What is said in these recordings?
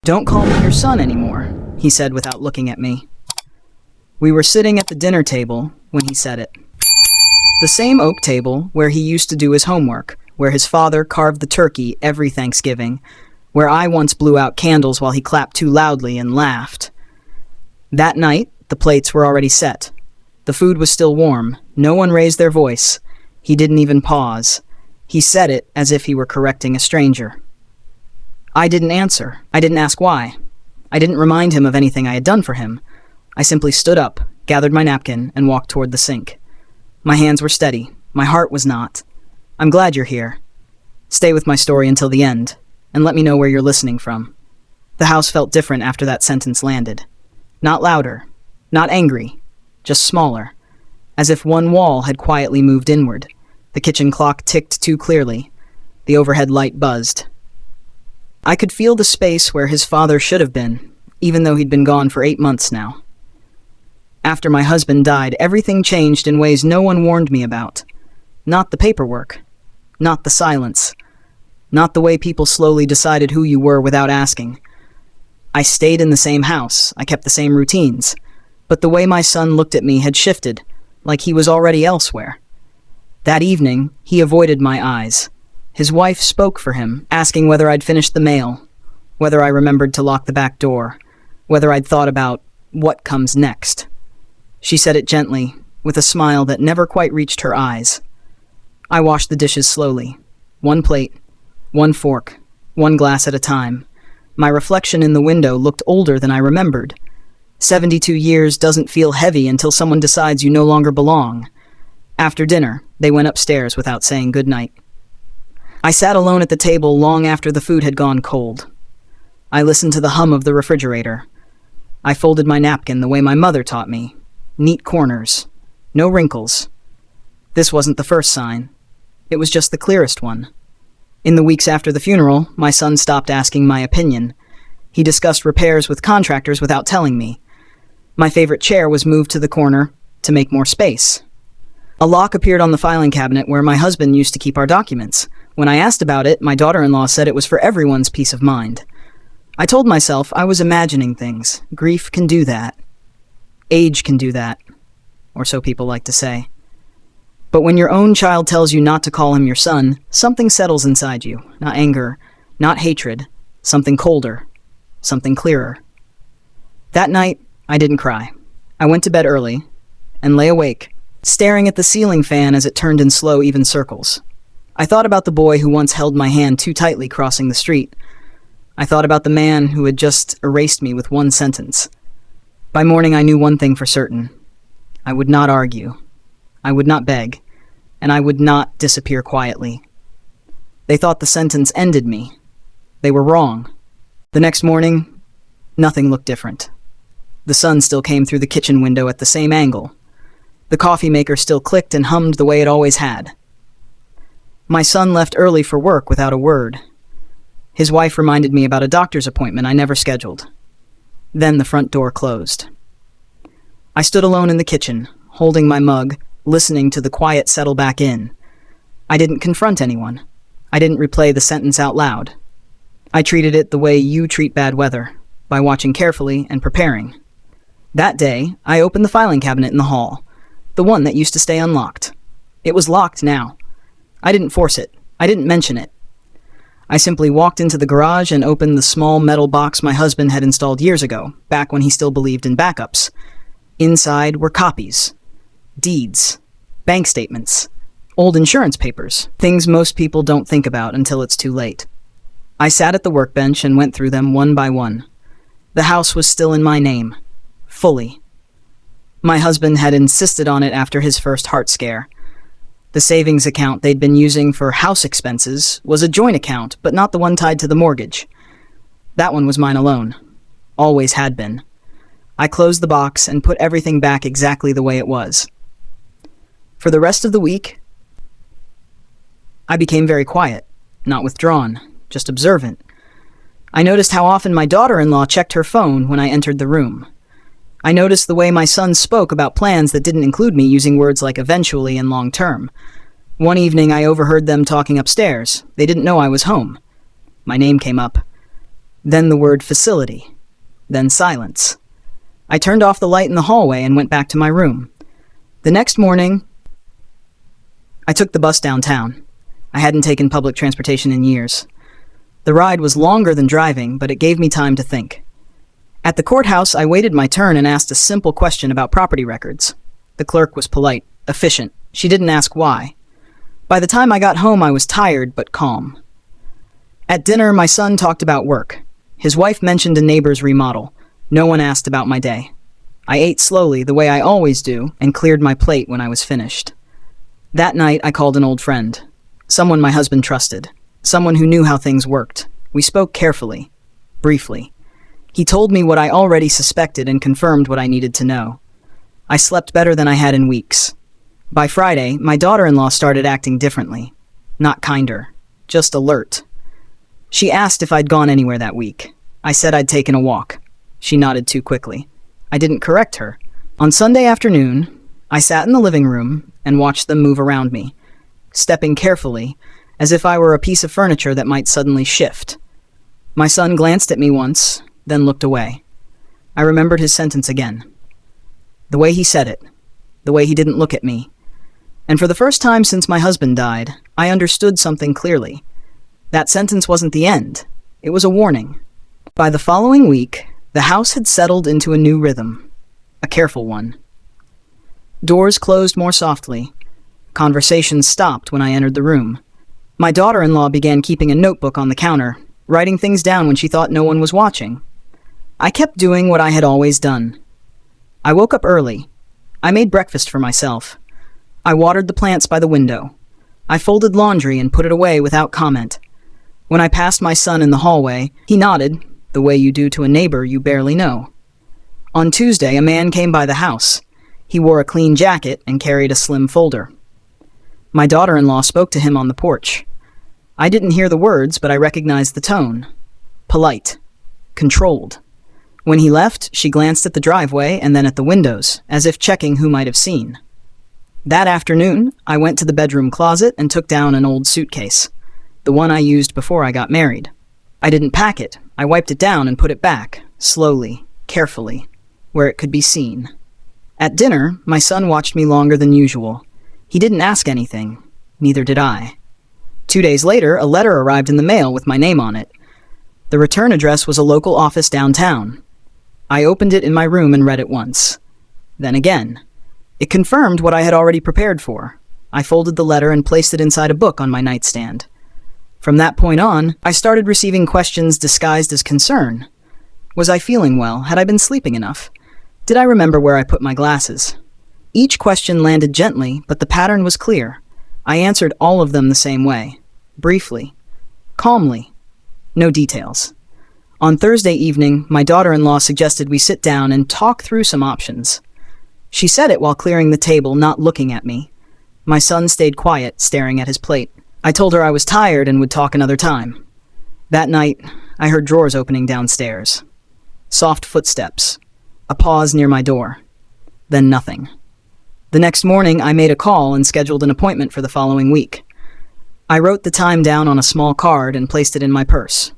"Don't call me your son anymore," he said without looking at me. We were sitting at the dinner table when he said it. The same oak table where he used to do his homework, where his father carved the turkey every Thanksgiving, where I once blew out candles while he clapped too loudly and laughed. That night, the plates were already set. The food was still warm. No one raised their voice. He didn't even pause. He said it as if he were correcting a stranger. I didn't answer. I didn't ask why. I didn't remind him of anything I had done for him. I simply stood up, gathered my napkin, and walked toward the sink. My hands were steady. My heart was not. "I'm glad you're here. Stay with my story until the end, and let me know where you're listening from." The house felt different after that sentence landed. Not louder, not angry, just smaller, as if one wall had quietly moved inward. The kitchen clock ticked too clearly. The overhead light buzzed. I could feel the space where his father should have been, even though he'd been gone for 8 months now. After my husband died, everything changed in ways no one warned me about. Not the paperwork, not the silence, not the way people slowly decided who you were without asking. I stayed in the same house, I kept the same routines, but the way my son looked at me had shifted, like he was already elsewhere. That evening, he avoided my eyes. His wife spoke for him, asking whether I'd finished the mail, whether I remembered to lock the back door, whether I'd thought about what comes next. She said it gently, with a smile that never quite reached her eyes. I washed the dishes slowly, one plate, one fork, one glass at a time. My reflection in the window looked older than I remembered. 72 years doesn't feel heavy until someone decides you no longer belong. After dinner, they went upstairs without saying goodnight. I sat alone at the table long after the food had gone cold. I listened to the hum of the refrigerator. I folded my napkin the way my mother taught me. Neat corners. No wrinkles. This wasn't the first sign. It was just the clearest one. In the weeks after the funeral, my son stopped asking my opinion. He discussed repairs with contractors without telling me. My favorite chair was moved to the corner to make more space. A lock appeared on the filing cabinet where my husband used to keep our documents. When I asked about it, my daughter-in-law said it was for everyone's peace of mind. I told myself I was imagining things. Grief can do that. Age can do that. Or so people like to say. But when your own child tells you not to call him your son, something settles inside you. Not anger, not hatred. Something colder. Something clearer. That night, I didn't cry. I went to bed early and lay awake, staring at the ceiling fan as it turned in slow, even circles. I thought about the boy who once held my hand too tightly crossing the street. I thought about the man who had just erased me with one sentence. By morning, I knew one thing for certain. I would not argue. I would not beg. And I would not disappear quietly. They thought the sentence ended me. They were wrong. The next morning, nothing looked different. The sun still came through the kitchen window at the same angle. The coffee maker still clicked and hummed the way it always had. My son left early for work without a word. His wife reminded me about a doctor's appointment I never scheduled. Then the front door closed. I stood alone in the kitchen, holding my mug, listening to the quiet settle back in. I didn't confront anyone. I didn't replay the sentence out loud. I treated it the way you treat bad weather, by watching carefully and preparing. That day, I opened the filing cabinet in the hall, the one that used to stay unlocked. It was locked now. I didn't force it. I didn't mention it. I simply walked into the garage and opened the small metal box my husband had installed years ago, back when he still believed in backups. Inside were copies, deeds, bank statements, old insurance papers, things most people don't think about until it's too late. I sat at the workbench and went through them one by one. The house was still in my name, fully. My husband had insisted on it after his first heart scare. The savings account they'd been using for house expenses was a joint account, but not the one tied to the mortgage. That one was mine alone. Always had been. I closed the box and put everything back exactly the way it was. For the rest of the week, I became very quiet, not withdrawn, just observant. I noticed how often my daughter-in-law checked her phone when I entered the room. I noticed the way my son spoke about plans that didn't include me, using words like eventually and long term. One evening I overheard them talking upstairs. They didn't know I was home. My name came up. Then the word facility. Then silence. I turned off the light in the hallway and went back to my room. The next morning, I took the bus downtown. I hadn't taken public transportation in years. The ride was longer than driving, but it gave me time to think. At the courthouse, I waited my turn and asked a simple question about property records. The clerk was polite, efficient. She didn't ask why. By the time I got home, I was tired but calm. At dinner, my son talked about work. His wife mentioned a neighbor's remodel. No one asked about my day. I ate slowly, the way I always do, and cleared my plate when I was finished. That night, I called an old friend. Someone my husband trusted. Someone who knew how things worked. We spoke carefully, briefly. He told me what I already suspected and confirmed what I needed to know. I slept better than I had in weeks. By Friday, my daughter-in-law started acting differently. Not kinder, just alert. She asked if I'd gone anywhere that week. I said I'd taken a walk. She nodded too quickly. I didn't correct her. On Sunday afternoon, I sat in the living room and watched them move around me, stepping carefully, as if I were a piece of furniture that might suddenly shift. My son glanced at me once, then looked away. I remembered his sentence again. The way he said it, the way he didn't look at me. And for the first time since my husband died, I understood something clearly. That sentence wasn't the end. It was a warning. By the following week, the house had settled into a new rhythm, a careful one. Doors closed more softly. Conversations stopped when I entered the room. My daughter-in-law began keeping a notebook on the counter, writing things down when she thought no one was watching. I kept doing what I had always done. I woke up early. I made breakfast for myself. I watered the plants by the window. I folded laundry and put it away without comment. When I passed my son in the hallway, he nodded, the way you do to a neighbor you barely know. On Tuesday, a man came by the house. He wore a clean jacket and carried a slim folder. My daughter-in-law spoke to him on the porch. I didn't hear the words, but I recognized the tone. Polite. Controlled. When he left, she glanced at the driveway and then at the windows, as if checking who might have seen. That afternoon, I went to the bedroom closet and took down an old suitcase, the one I used before I got married. I didn't pack it. I wiped it down and put it back, slowly, carefully, where it could be seen. At dinner, my son watched me longer than usual. He didn't ask anything. Neither did I. 2 days later, a letter arrived in the mail with my name on it. The return address was a local office downtown. I opened it in my room and read it once. Then again. It confirmed what I had already prepared for. I folded the letter and placed it inside a book on my nightstand. From that point on, I started receiving questions disguised as concern. Was I feeling well? Had I been sleeping enough? Did I remember where I put my glasses? Each question landed gently, but the pattern was clear. I answered all of them the same way. Briefly. Calmly. No details. On Thursday evening, my daughter-in-law suggested we sit down and talk through some options. She said it while clearing the table, not looking at me. My son stayed quiet, staring at his plate. I told her I was tired and would talk another time. That night, I heard drawers opening downstairs. Soft footsteps. A pause near my door. Then nothing. The next morning, I made a call and scheduled an appointment for the following week. I wrote the time down on a small card and placed it in my purse.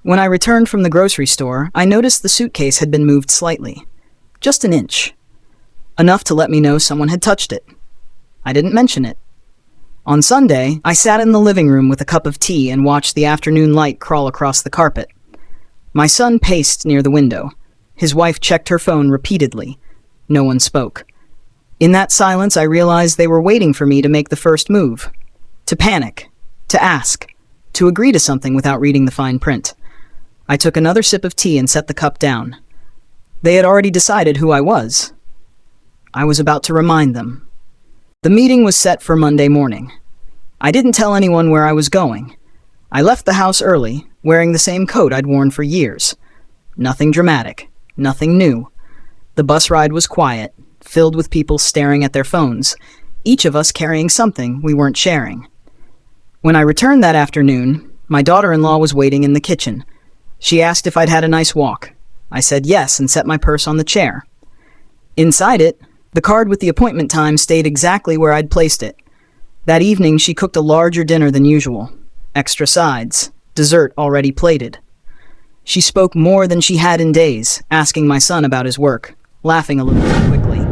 When I returned from the grocery store, I noticed the suitcase had been moved slightly. Just an inch. Enough to let me know someone had touched it. I didn't mention it. On Sunday, I sat in the living room with a cup of tea and watched the afternoon light crawl across the carpet. My son paced near the window. His wife checked her phone repeatedly. No one spoke. In that silence, I realized they were waiting for me to make the first move. To panic. To ask. To agree to something without reading the fine print. I took another sip of tea and set the cup down. They had already decided who I was. I was about to remind them. The meeting was set for Monday morning. I didn't tell anyone where I was going. I left the house early, wearing the same coat I'd worn for years. Nothing dramatic. Nothing new. The bus ride was quiet, filled with people staring at their phones, each of us carrying something we weren't sharing. When I returned that afternoon, my daughter-in-law was waiting in the kitchen. She asked if I'd had a nice walk. I said yes and set my purse on the chair. Inside it, the card with the appointment time stayed exactly where I'd placed it. That evening, she cooked a larger dinner than usual. Extra sides, dessert already plated. She spoke more than she had in days, asking my son about his work, laughing a little too quickly.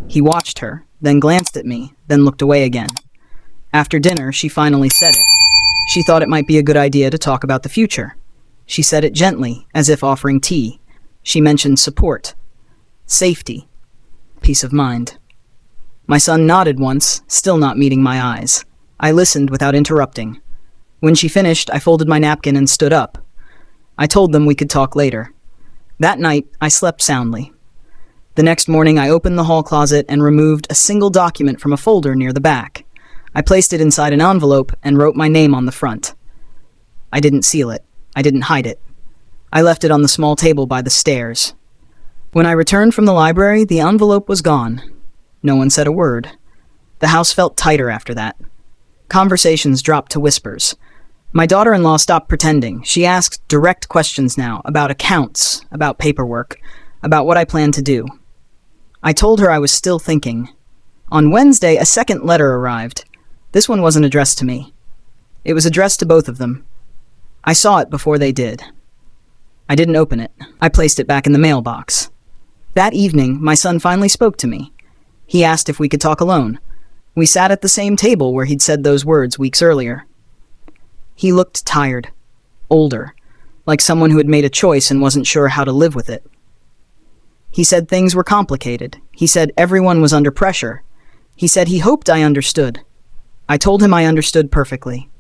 He watched her, then glanced at me, then looked away again. After dinner, she finally said it. She thought it might be a good idea to talk about the future. She said it gently, as if offering tea. She mentioned support, safety, peace of mind. My son nodded once, still not meeting my eyes. I listened without interrupting. When she finished, I folded my napkin and stood up. I told them we could talk later. That night, I slept soundly. The next morning, I opened the hall closet and removed a single document from a folder near the back. I placed it inside an envelope and wrote my name on the front. I didn't seal it. I didn't hide it. I left it on the small table by the stairs. When I returned from the library, the envelope was gone. No one said a word. The house felt tighter after that. Conversations dropped to whispers. My daughter-in-law stopped pretending. She asked direct questions now, about accounts, about paperwork, about what I planned to do. I told her I was still thinking. On Wednesday, a second letter arrived. This one wasn't addressed to me. It was addressed to both of them. I saw it before they did. I didn't open it. I placed it back in the mailbox. That evening, my son finally spoke to me. He asked if we could talk alone. We sat at the same table where he'd said those words weeks earlier. He looked tired, older, like someone who had made a choice and wasn't sure how to live with it. He said things were complicated. He said everyone was under pressure. He said he hoped I understood. I told him I understood perfectly.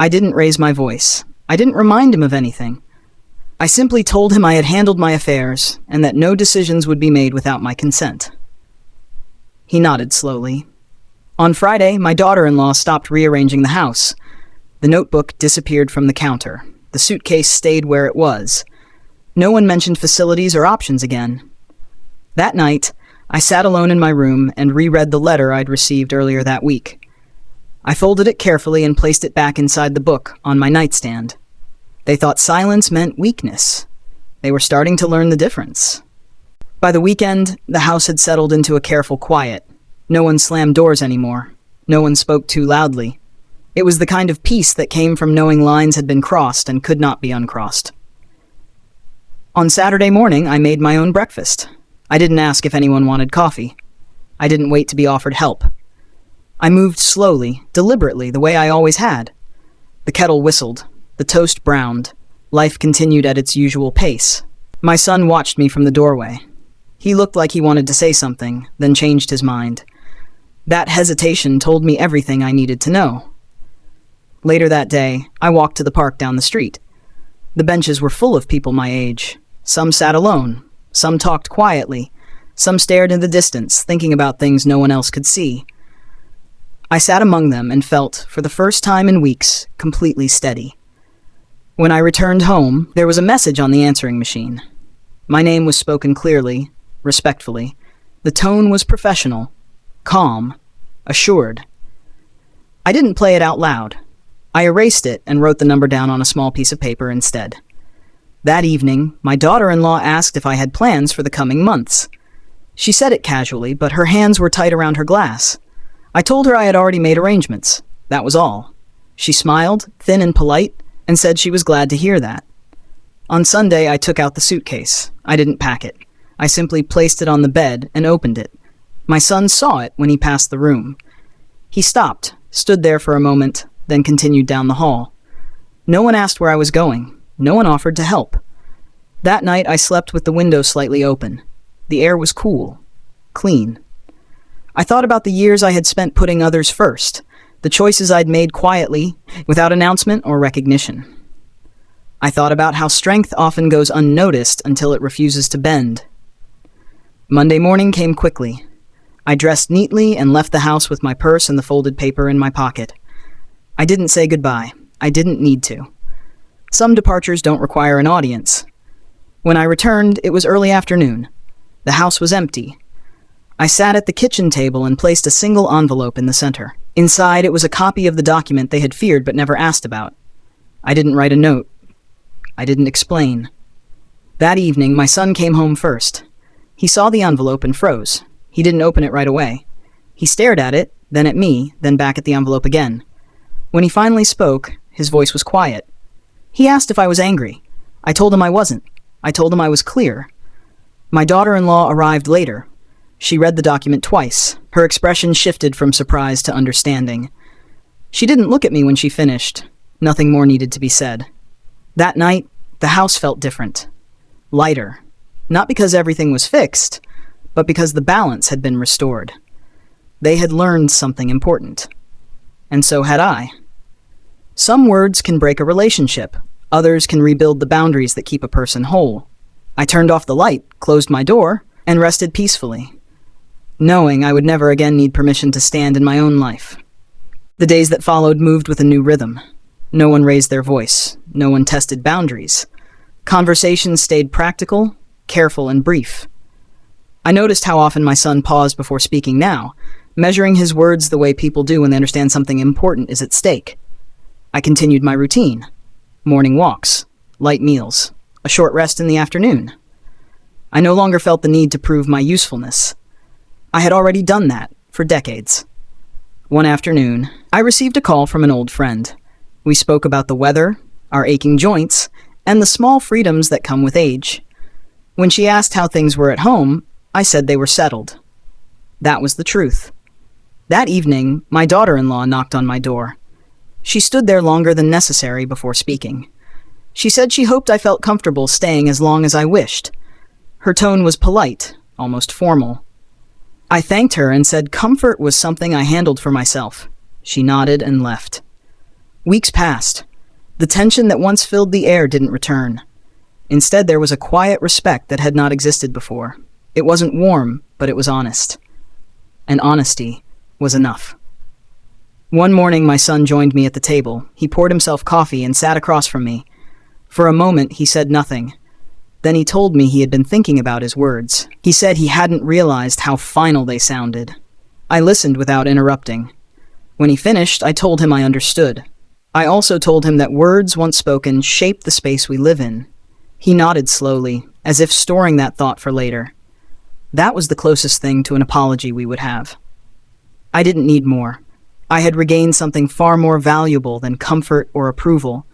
I didn't raise my voice. I didn't remind him of anything. I simply told him I had handled my affairs and that no decisions would be made without my consent. He nodded slowly. On Friday, my daughter-in-law stopped rearranging the house. The notebook disappeared from the counter. The suitcase stayed where it was. No one mentioned facilities or options again. That night, I sat alone in my room and reread the letter I'd received earlier that week. I folded it carefully and placed it back inside the book on my nightstand. They thought silence meant weakness. They were starting to learn the difference. By the weekend, the house had settled into a careful quiet. No one slammed doors anymore. No one spoke too loudly. It was the kind of peace that came from knowing lines had been crossed and could not be uncrossed. On Saturday morning, I made my own breakfast. I didn't ask if anyone wanted coffee. I didn't wait to be offered help. I moved slowly, deliberately, the way I always had. The kettle whistled. The toast browned. Life continued at its usual pace. My son watched me from the doorway. He looked like he wanted to say something, then changed his mind. That hesitation told me everything I needed to know. Later that day, I walked to the park down the street. The benches were full of people my age. Some sat alone. Some talked quietly. Some stared in the distance, thinking about things no one else could see. I sat among them and felt, for the first time in weeks, completely steady. When I returned home, there was a message on the answering machine. My name was spoken clearly, respectfully. The tone was professional, calm, assured. I didn't play it out loud. I erased it and wrote the number down on a small piece of paper instead. That evening, my daughter-in-law asked if I had plans for the coming months. She said it casually, but her hands were tight around her glass. I told her I had already made arrangements. That was all. She smiled, thin and polite, and said she was glad to hear that. On Sunday, I took out the suitcase. I didn't pack it. I simply placed it on the bed and opened it. My son saw it when he passed the room. He stopped, stood there for a moment, then continued down the hall. No one asked where I was going. No one offered to help. That night, I slept with the window slightly open. The air was cool, clean. I thought about the years I had spent putting others first, the choices I'd made quietly, without announcement or recognition. I thought about how strength often goes unnoticed until it refuses to bend. Monday morning came quickly. I dressed neatly and left the house with my purse and the folded paper in my pocket. I didn't say goodbye. I didn't need to. Some departures don't require an audience. When I returned, it was early afternoon. The house was empty. I sat at the kitchen table and placed a single envelope in the center. Inside, it was a copy of the document they had feared but never asked about. I didn't write a note. I didn't explain. That evening, my son came home first. He saw the envelope and froze. He didn't open it right away. He stared at it, then at me, then back at the envelope again. When he finally spoke, his voice was quiet. He asked if I was angry. I told him I wasn't. I told him I was clear. My daughter-in-law arrived later. She read the document twice. Her expression shifted from surprise to understanding. She didn't look at me when she finished. Nothing more needed to be said. That night, the house felt different. Lighter. Not because everything was fixed, but because the balance had been restored. They had learned something important. And so had I. Some words can break a relationship. Others can rebuild the boundaries that keep a person whole. I turned off the light, closed my door, and rested peacefully, knowing I would never again need permission to stand in my own life. The days that followed moved with a new rhythm. No one raised their voice. No one tested boundaries. Conversations stayed practical, careful, and brief. I noticed how often my son paused before speaking now, measuring his words the way people do when they understand something important is at stake. I continued my routine. Morning walks, light meals, a short rest in the afternoon. I no longer felt the need to prove my usefulness. I had already done that for decades. One afternoon, I received a call from an old friend. We spoke about the weather, our aching joints, and the small freedoms that come with age. When she asked how things were at home, I said they were settled. That was the truth. That evening, my daughter-in-law knocked on my door. She stood there longer than necessary before speaking. She said she hoped I felt comfortable staying as long as I wished. Her tone was polite, almost formal. I thanked her and said comfort was something I handled for myself. She nodded and left. Weeks passed. The tension that once filled the air didn't return. Instead, there was a quiet respect that had not existed before. It wasn't warm, but it was honest. And honesty was enough. One morning, my son joined me at the table. He poured himself coffee and sat across from me. For a moment, he said nothing. Then he told me he had been thinking about his words. He said he hadn't realized how final they sounded. I listened without interrupting. When he finished, I told him I understood. I also told him that words once spoken shape the space we live in. He nodded slowly, as if storing that thought for later. That was the closest thing to an apology we would have. I didn't need more. I had regained something far more valuable than comfort or approval.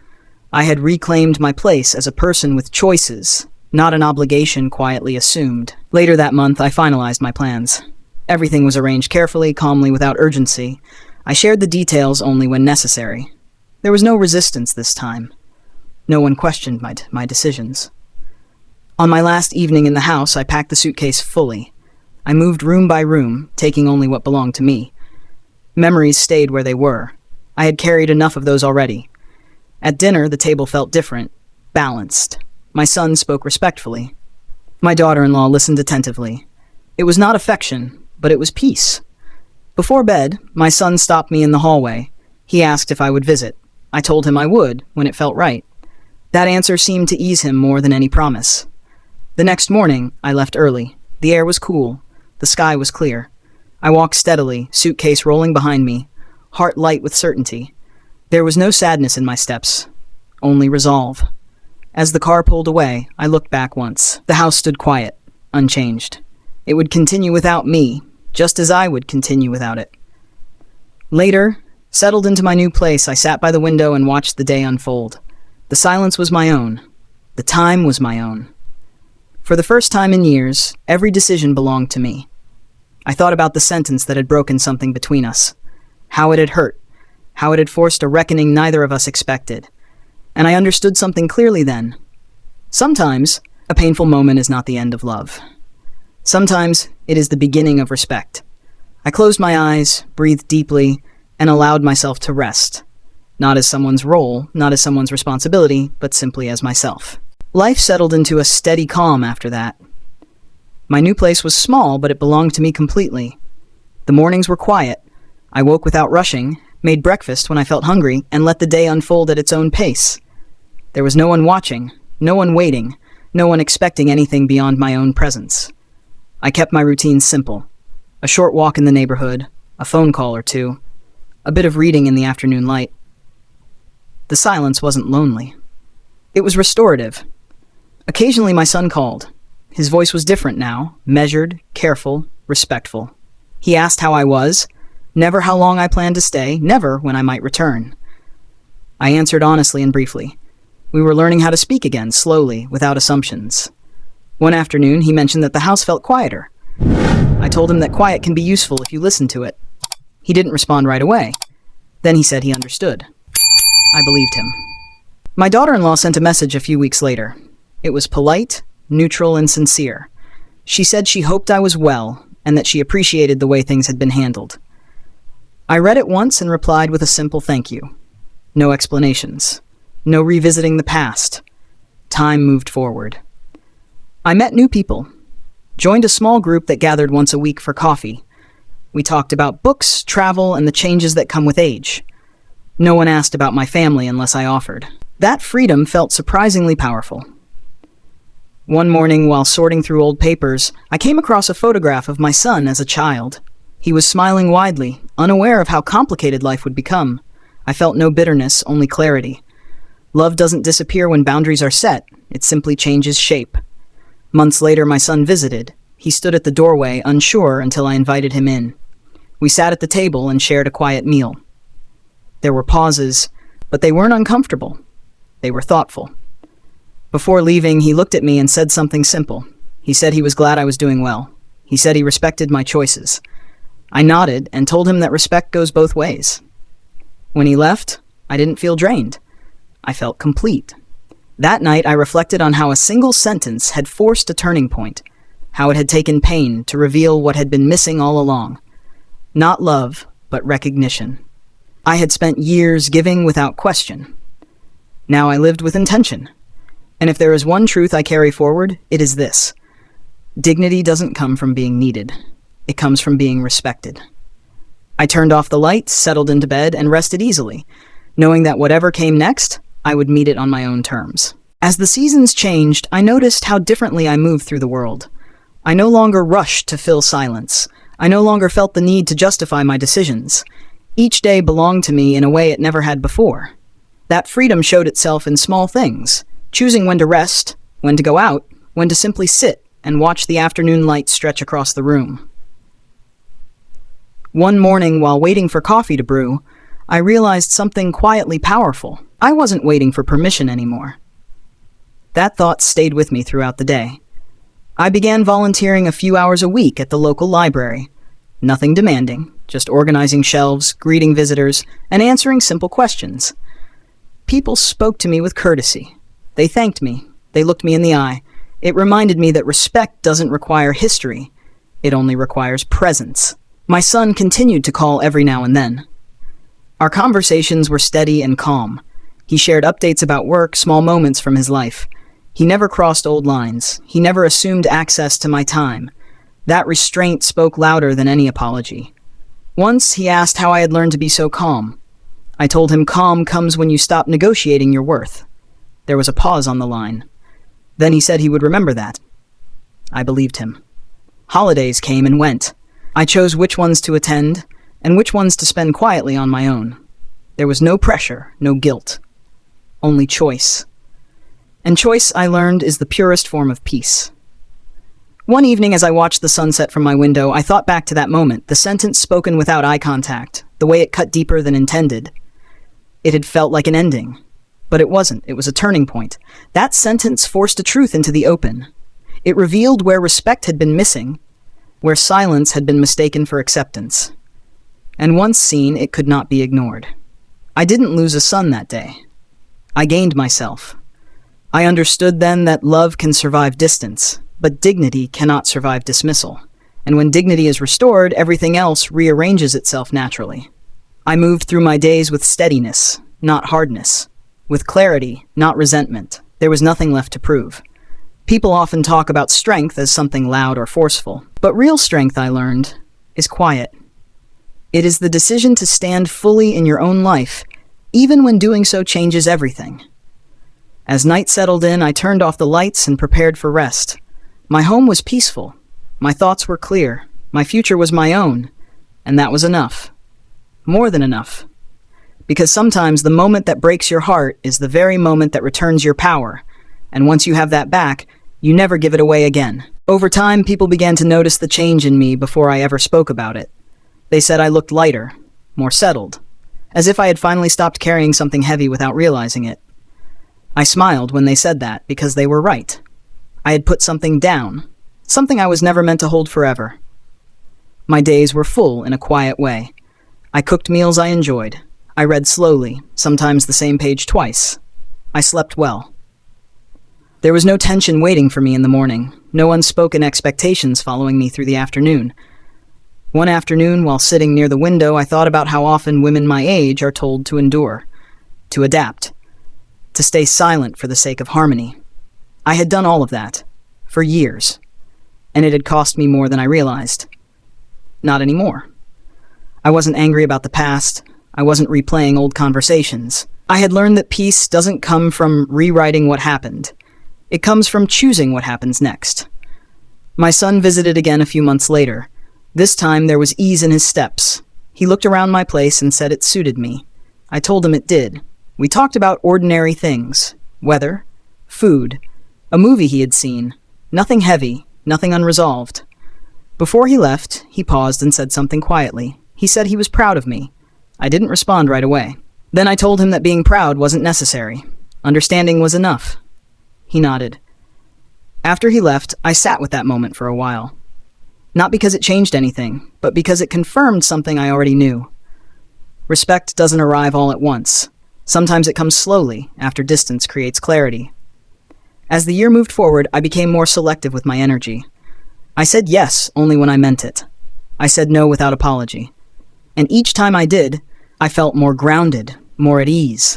I had reclaimed my place as a person with choices, not an obligation quietly assumed. Later that month, I finalized my plans. Everything was arranged carefully, calmly, without urgency. I shared the details only when necessary. There was no resistance this time. No one questioned my decisions. On my last evening in the house, I packed the suitcase fully. I moved room by room, taking only what belonged to me. Memories stayed where they were. I had carried enough of those already. At dinner, the table felt different, balanced. My son spoke respectfully. My daughter-in-law listened attentively. It was not affection, but it was peace. Before bed, my son stopped me in the hallway. He asked if I would visit. I told him I would, when it felt right. That answer seemed to ease him more than any promise. The next morning, I left early. The air was cool. The sky was clear. I walked steadily, suitcase rolling behind me, heart light with certainty. There was no sadness in my steps, only resolve. As the car pulled away, I looked back once. The house stood quiet, unchanged. It would continue without me, just as I would continue without it. Later, settled into my new place, I sat by the window and watched the day unfold. The silence was my own. The time was my own. For the first time in years, every decision belonged to me. I thought about the sentence that had broken something between us, how it had hurt, how it had forced a reckoning neither of us expected. And I understood something clearly then. Sometimes, a painful moment is not the end of love. Sometimes, it is the beginning of respect. I closed my eyes, breathed deeply, and allowed myself to rest. Not as someone's role, not as someone's responsibility, but simply as myself. Life settled into a steady calm after that. My new place was small, but it belonged to me completely. The mornings were quiet. I woke without rushing, made breakfast when I felt hungry, and let the day unfold at its own pace. There was no one watching, no one waiting, no one expecting anything beyond my own presence. I kept my routine simple. A short walk in the neighborhood, a phone call or two, a bit of reading in the afternoon light. The silence wasn't lonely. It was restorative. Occasionally my son called. His voice was different now, measured, careful, respectful. He asked how I was, never how long I planned to stay, never when I might return. I answered honestly and briefly. We were learning how to speak again, slowly, without assumptions. One afternoon, he mentioned that the house felt quieter. I told him that quiet can be useful if you listen to it. He didn't respond right away. Then he said he understood. I believed him. My daughter-in-law sent a message a few weeks later. It was polite, neutral, and sincere. She said she hoped I was well, and that she appreciated the way things had been handled. I read it once and replied with a simple thank you. No explanations. No revisiting the past. Time moved forward. I met new people. Joined a small group that gathered once a week for coffee. We talked about books, travel, and the changes that come with age. No one asked about my family unless I offered. That freedom felt surprisingly powerful. One morning, while sorting through old papers, I came across a photograph of my son as a child. He was smiling widely, unaware of how complicated life would become. I felt no bitterness, only clarity. Love doesn't disappear when boundaries are set, it simply changes shape. Months later, my son visited. He stood at the doorway, unsure, until I invited him in. We sat at the table and shared a quiet meal. There were pauses, but they weren't uncomfortable. They were thoughtful. Before leaving, he looked at me and said something simple. He said he was glad I was doing well. He said he respected my choices. I nodded and told him that respect goes both ways. When he left, I didn't feel drained. I felt complete. That night, I reflected on how a single sentence had forced a turning point, how it had taken pain to reveal what had been missing all along. Not love, but recognition. I had spent years giving without question. Now I lived with intention. And if there is one truth I carry forward, it is this. Dignity doesn't come from being needed. It comes from being respected. I turned off the lights, settled into bed, and rested easily, knowing that whatever came next, I would meet it on my own terms. As the seasons changed, I noticed how differently I moved through the world. I no longer rushed to fill silence. I no longer felt the need to justify my decisions. Each day belonged to me in a way it never had before. That freedom showed itself in small things, choosing when to rest, when to go out, when to simply sit and watch the afternoon light stretch across the room. One morning, while waiting for coffee to brew, I realized something quietly powerful. I wasn't waiting for permission anymore. That thought stayed with me throughout the day. I began volunteering a few hours a week at the local library. Nothing demanding, just organizing shelves, greeting visitors, and answering simple questions. People spoke to me with courtesy. They thanked me. They looked me in the eye. It reminded me that respect doesn't require history. It only requires presence. My son continued to call every now and then. Our conversations were steady and calm. He shared updates about work, small moments from his life. He never crossed old lines. He never assumed access to my time. That restraint spoke louder than any apology. Once he asked how I had learned to be so calm. I told him calm comes when you stop negotiating your worth. There was a pause on the line. Then he said he would remember that. I believed him. Holidays came and went. I chose which ones to attend and which ones to spend quietly on my own. There was no pressure, no guilt. Only choice. And choice, I learned, is the purest form of peace. One evening as I watched the sunset from my window, I thought back to that moment, the sentence spoken without eye contact, the way it cut deeper than intended. It had felt like an ending. But it wasn't. It was a turning point. That sentence forced a truth into the open. It revealed where respect had been missing, where silence had been mistaken for acceptance. And once seen, it could not be ignored. I didn't lose a son that day. I gained myself. I understood then that love can survive distance, but dignity cannot survive dismissal. And when dignity is restored, everything else rearranges itself naturally. I moved through my days with steadiness, not hardness. With clarity, not resentment. There was nothing left to prove. People often talk about strength as something loud or forceful, but real strength, I learned, is quiet. It is the decision to stand fully in your own life, even when doing so changes everything. As night settled in, I turned off the lights and prepared for rest. My home was peaceful. My thoughts were clear. My future was my own. And that was enough. More than enough. Because sometimes the moment that breaks your heart is the very moment that returns your power. And once you have that back, you never give it away again. Over time, people began to notice the change in me before I ever spoke about it. They said I looked lighter, more settled, as if I had finally stopped carrying something heavy without realizing it. I smiled when they said that because they were right. I had put something down, something I was never meant to hold forever. My days were full in a quiet way. I cooked meals I enjoyed. I read slowly, sometimes the same page twice. I slept well. There was no tension waiting for me in the morning, no unspoken expectations following me through the afternoon. One afternoon, while sitting near the window, I thought about how often women my age are told to endure, to adapt, to stay silent for the sake of harmony. I had done all of that, for years, and it had cost me more than I realized. Not anymore. I wasn't angry about the past. I wasn't replaying old conversations. I had learned that peace doesn't come from rewriting what happened. It comes from choosing what happens next. My son visited again a few months later. This time there was ease in his steps. He looked around my place and said it suited me. I told him it did. We talked about ordinary things. Weather, food, a movie he had seen. Nothing heavy, nothing unresolved. Before he left, he paused and said something quietly. He said he was proud of me. I didn't respond right away. Then I told him that being proud wasn't necessary. Understanding was enough. He nodded. After he left, I sat with that moment for a while. Not because it changed anything, but because it confirmed something I already knew. Respect doesn't arrive all at once. Sometimes it comes slowly, after distance creates clarity. As the year moved forward, I became more selective with my energy. I said yes only when I meant it. I said no without apology. And each time I did, I felt more grounded, more at ease.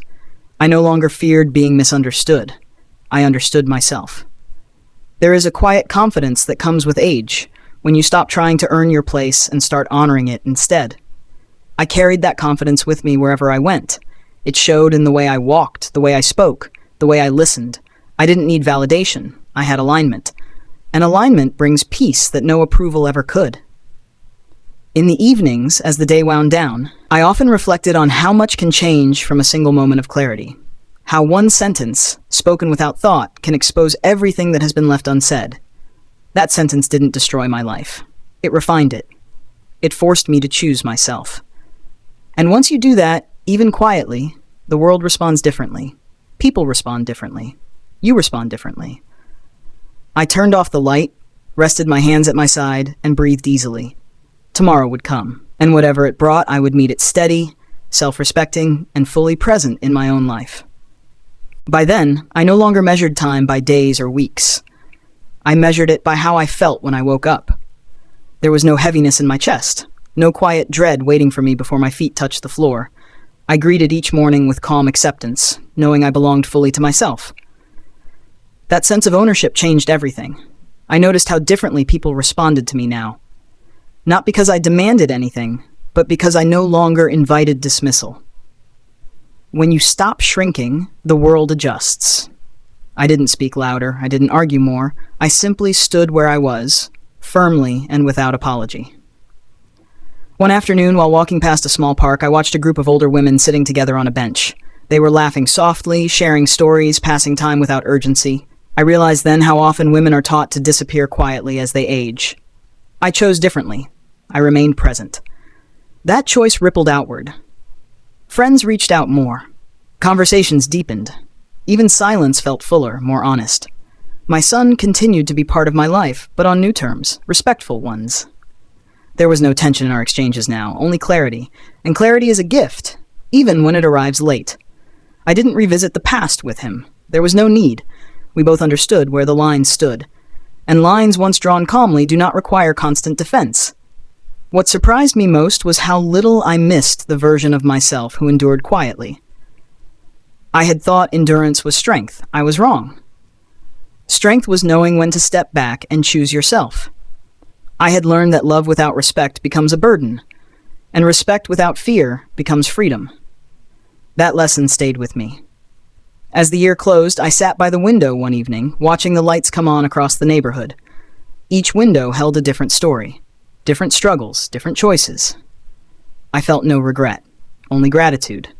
I no longer feared being misunderstood. I understood myself. There is a quiet confidence that comes with age, when you stop trying to earn your place and start honoring it instead. I carried that confidence with me wherever I went. It showed in the way I walked, the way I spoke, the way I listened. I didn't need validation. I had alignment. And alignment brings peace that no approval ever could. In the evenings, as the day wound down, I often reflected on how much can change from a single moment of clarity. How one sentence, spoken without thought, can expose everything that has been left unsaid. That sentence didn't destroy my life. It refined it. It forced me to choose myself. And once you do that, even quietly, the world responds differently. People respond differently. You respond differently. I turned off the light, rested my hands at my side, and breathed easily. Tomorrow would come, and whatever it brought, I would meet it steady, self-respecting, and fully present in my own life. By then, I no longer measured time by days or weeks. I measured it by how I felt when I woke up. There was no heaviness in my chest, no quiet dread waiting for me before my feet touched the floor. I greeted each morning with calm acceptance, knowing I belonged fully to myself. That sense of ownership changed everything. I noticed how differently people responded to me now. Not because I demanded anything, but because I no longer invited dismissal. When you stop shrinking, the world adjusts. I didn't speak louder, I didn't argue more. I simply stood where I was, firmly and without apology. One afternoon, while walking past a small park, I watched a group of older women sitting together on a bench. They were laughing softly, sharing stories, passing time without urgency. I realized then how often women are taught to disappear quietly as they age. I chose differently. I remained present. That choice rippled outward. Friends reached out more. Conversations deepened. Even silence felt fuller, more honest. My son continued to be part of my life, but on new terms, respectful ones. There was no tension in our exchanges now, only clarity. And clarity is a gift, even when it arrives late. I didn't revisit the past with him. There was no need. We both understood where the lines stood. And lines once drawn calmly do not require constant defense. What surprised me most was how little I missed the version of myself who endured quietly. I had thought endurance was strength. I was wrong. Strength was knowing when to step back and choose yourself. I had learned that love without respect becomes a burden, and respect without fear becomes freedom. That lesson stayed with me. As the year closed, I sat by the window one evening, watching the lights come on across the neighborhood. Each window held a different story. Different struggles, different choices. I felt no regret, only gratitude.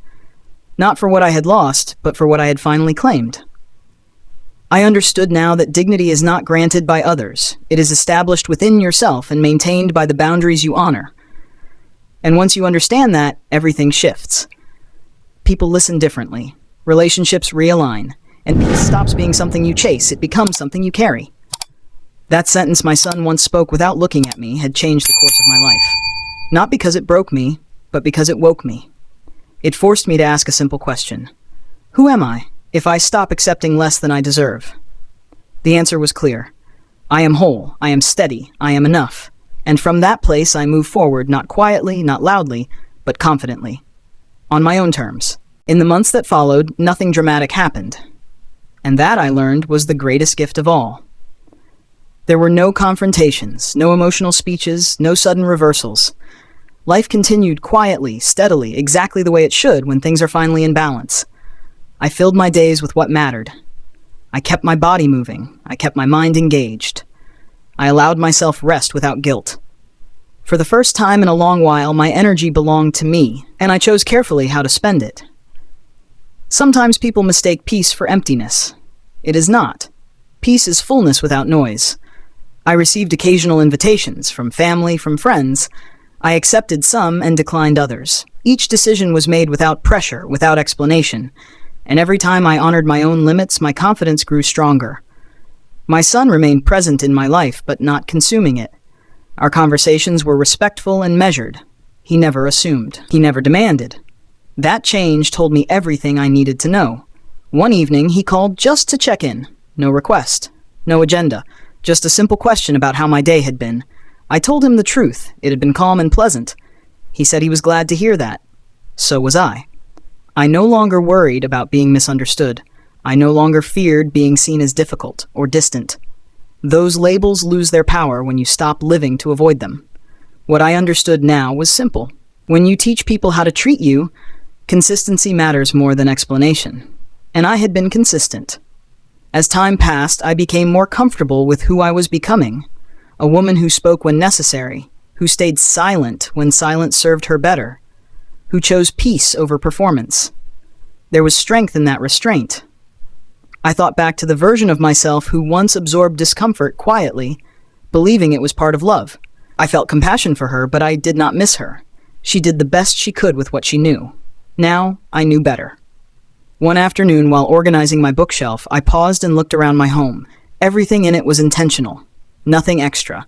Not for what I had lost, but for what I had finally claimed. I understood now that dignity is not granted by others. It is established within yourself and maintained by the boundaries you honor. And once you understand that, everything shifts. People listen differently. Relationships realign. and peace stops being something you chase, it becomes something you carry. That sentence my son once spoke without looking at me had changed the course of my life. Not because it broke me, but because it woke me. It forced me to ask a simple question. Who am I if I stop accepting less than I deserve? The answer was clear. I am whole, I am steady, I am enough. And from that place I move forward, not quietly, not loudly, but confidently. On my own terms. In the months that followed, nothing dramatic happened. And that, I learned, was the greatest gift of all. There were no confrontations, no emotional speeches, no sudden reversals. Life continued quietly, steadily, exactly the way it should when things are finally in balance. I filled my days with what mattered. I kept my body moving. I kept my mind engaged. I allowed myself rest without guilt. For the first time in a long while, my energy belonged to me, and I chose carefully how to spend it. Sometimes people mistake peace for emptiness. It is not. Peace is fullness without noise. I received occasional invitations from family, from friends. I accepted some and declined others. Each decision was made without pressure, without explanation. And every time I honored my own limits, my confidence grew stronger. My son remained present in my life, but not consuming it. Our conversations were respectful and measured. He never assumed. He never demanded. That change told me everything I needed to know. One evening, he called just to check in. No request. No agenda. Just a simple question about how my day had been. I told him the truth. It had been calm and pleasant. He said he was glad to hear that. So was I. I no longer worried about being misunderstood. I no longer feared being seen as difficult or distant. Those labels lose their power when you stop living to avoid them. What I understood now was simple. When you teach people how to treat you, consistency matters more than explanation. And I had been consistent. As time passed, I became more comfortable with who I was becoming. A woman who spoke when necessary, who stayed silent when silence served her better, who chose peace over performance. There was strength in that restraint. I thought back to the version of myself who once absorbed discomfort quietly, believing it was part of love. I felt compassion for her, but I did not miss her. She did the best she could with what she knew. Now, I knew better. One afternoon, while organizing my bookshelf, I paused and looked around my home. Everything in it was intentional. Nothing extra.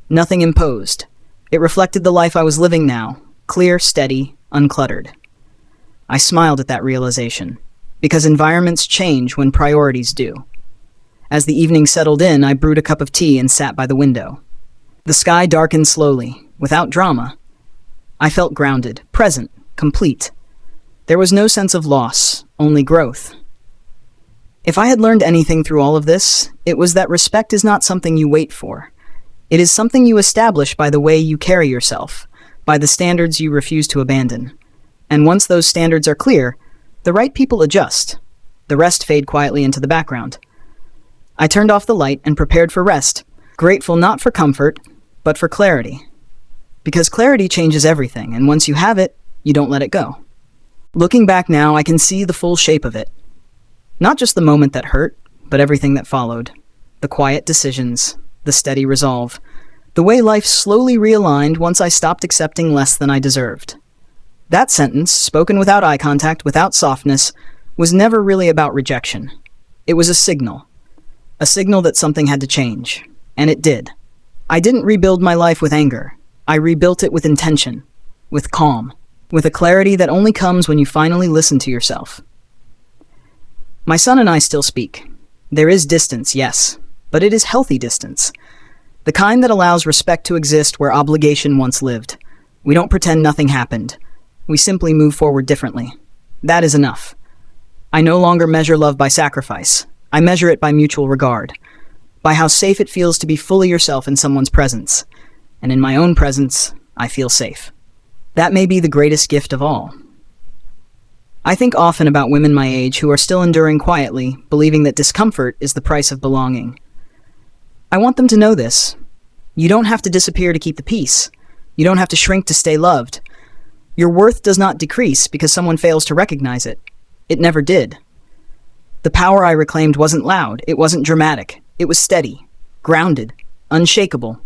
Nothing imposed. It reflected the life I was living now, clear, steady, uncluttered. I smiled at that realization, because environments change when priorities do. As the evening settled in, I brewed a cup of tea and sat by the window. The sky darkened slowly, without drama. I felt grounded, present, complete. There was no sense of loss, only growth. If I had learned anything through all of this, it was that respect is not something you wait for. It is something you establish by the way you carry yourself, by the standards you refuse to abandon. And once those standards are clear, the right people adjust. The rest fade quietly into the background. I turned off the light and prepared for rest, grateful not for comfort, but for clarity. Because clarity changes everything, and once you have it, you don't let it go. Looking back now, I can see the full shape of it. Not just the moment that hurt, but everything that followed. The quiet decisions, the steady resolve, the way life slowly realigned once I stopped accepting less than I deserved. That sentence, spoken without eye contact, without softness, was never really about rejection. It was a signal that something had to change. And it did. I didn't rebuild my life with anger. I rebuilt it with intention, with calm, with a clarity that only comes when you finally listen to yourself. My son and I still speak. There is distance, yes, but it is healthy distance. The kind that allows respect to exist where obligation once lived. We don't pretend nothing happened. We simply move forward differently. That is enough. I no longer measure love by sacrifice. I measure it by mutual regard, by how safe it feels to be fully yourself in someone's presence. And in my own presence, I feel safe. That may be the greatest gift of all. I think often about women my age who are still enduring quietly, believing that discomfort is the price of belonging. I want them to know this. You don't have to disappear to keep the peace. You don't have to shrink to stay loved. Your worth does not decrease because someone fails to recognize it. It never did. The power I reclaimed wasn't loud. It wasn't dramatic. It was steady, grounded, unshakable.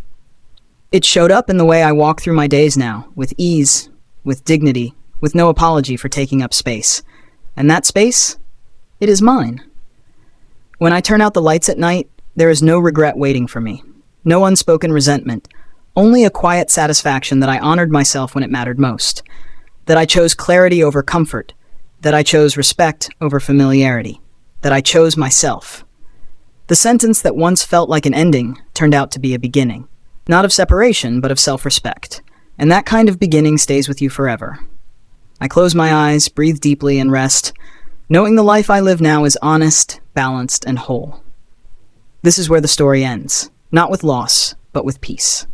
It showed up in the way I walk through my days now, with ease, with dignity, with no apology for taking up space. And that space, it is mine. When I turn out the lights at night, there is no regret waiting for me. No unspoken resentment. Only a quiet satisfaction that I honored myself when it mattered most. That I chose clarity over comfort. That I chose respect over familiarity. That I chose myself. The sentence that once felt like an ending turned out to be a beginning. Not of separation, but of self-respect. And that kind of beginning stays with you forever. I close my eyes, breathe deeply, and rest, knowing the life I live now is honest, balanced, and whole. This is where the story ends, not with loss, but with peace.